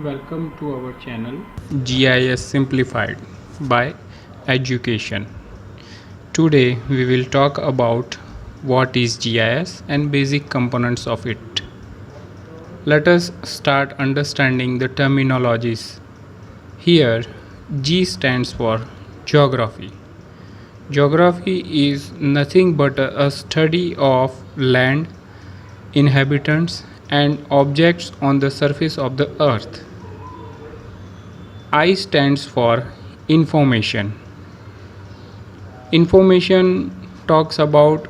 Welcome to our channel GIS Simplified by Education. Today we will talk about what is GIS and basic components of it. Let us start understanding the terminologies. Here G stands for geography. Geography is nothing but a study of land, inhabitants and objects on the surface of the earth. I stands for information. Information talks about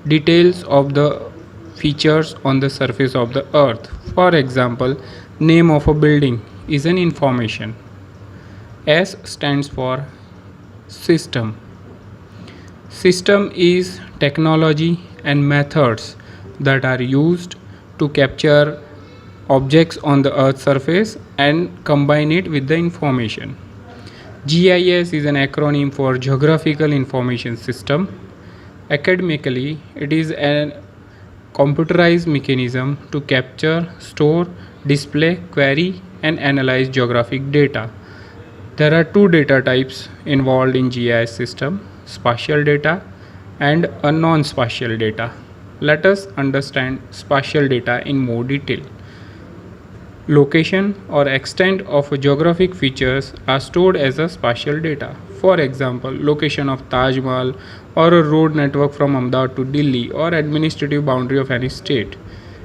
details of the features on the surface of the earth. For example, name of a building is an information. S stands for system. System is technology and methods that are used to capture objects on the earth's surface and combine it with the information. GIS is an acronym for Geographical Information System. Academically, it is a computerized mechanism to capture, store, display, query and analyze geographic data. There are two data types involved in GIS system: spatial data and a non-spatial data. Let us understand spatial data in more detail. Location or extent of geographic features are stored as a spatial data. For example, location of Taj Mahal or a road network from Ahmedabad to Delhi or administrative boundary of any state.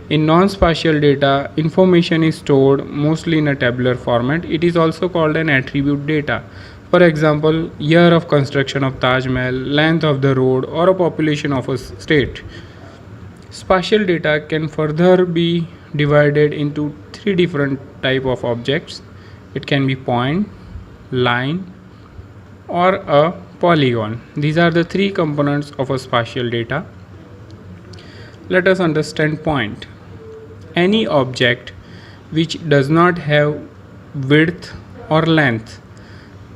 In non-spatial data, information is stored mostly in a tabular format. It is also called an attribute data. For example, year of construction of Taj Mahal, length of the road or a population of a state. Spatial data can further be divided into three different type of objects. It can be point, line or a polygon. These are the three components of a spatial data. Let us understand point. Any object which does not have width or length,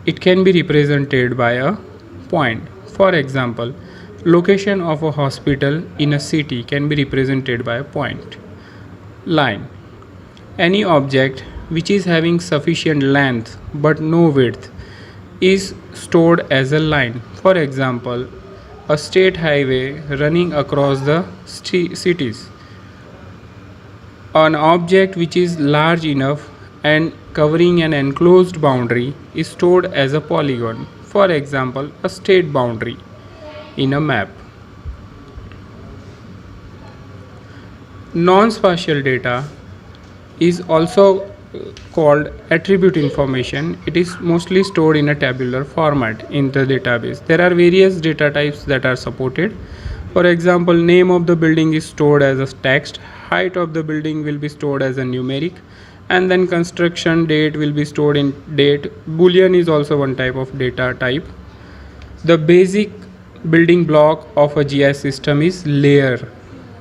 it can be represented by a point. For example, location of a hospital in a city can be represented by a point. Line. Any object which is having sufficient length but no width is stored as a line. For example, a state highway running across the cities. An object which is large enough and covering an enclosed boundary is stored as a polygon. For example, a state boundary in a map. Non-spatial data is also called attribute information. It is mostly stored in a tabular format in the database. There are various data types that are supported. For example, name of the building is stored as a text, height of the building will be stored as a numeric, and then construction date will be stored in date. Boolean is also one type of data type. The basic building block of a GIS system is layer.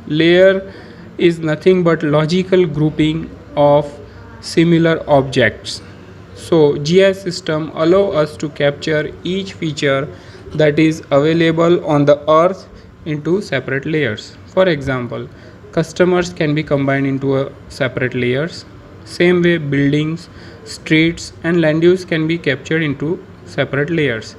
Layer is nothing but logical grouping of similar objects. So GIS system allow us to capture each feature that is available on the earth into separate layers. For example, customers can be combined into separate layers. Same way, buildings, streets and land use can be captured into separate layers.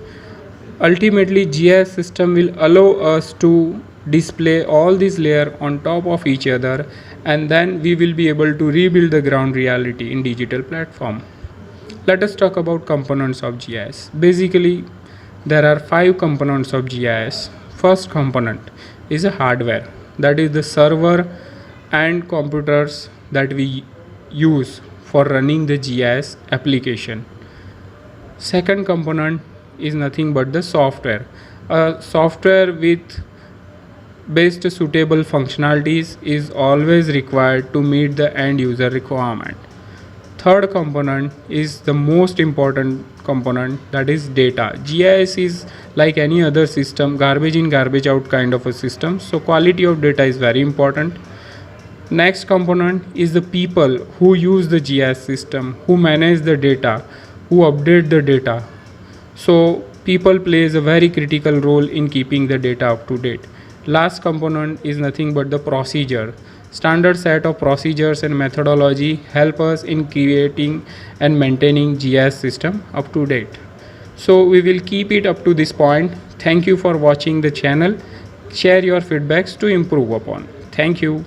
Ultimately, GIS system will allow us to display all these layers on top of each other, and then we will be able to rebuild the ground reality in digital platform. Let us talk about components of GIS. Basically, there are 5 components of GIS. First component is a hardware, that is the server and computers that we use for running the GIS application. Second component is nothing but the software. A software with best suitable functionalities is always required to meet the end user requirement. Third component is the most important component, that is data. GIS is like any other system, garbage in garbage out kind of a system, so quality of data is very important. Next component is the people who use the GIS system, who manage the data, who update the data. So people plays a very critical role in keeping the data up to date. Last component is nothing but the procedure. Standard set of procedures and methodology help us in creating and maintaining GIS system up to date. So we will keep it up to this point. Thank you for watching the channel. Share your feedbacks to improve upon. Thank you.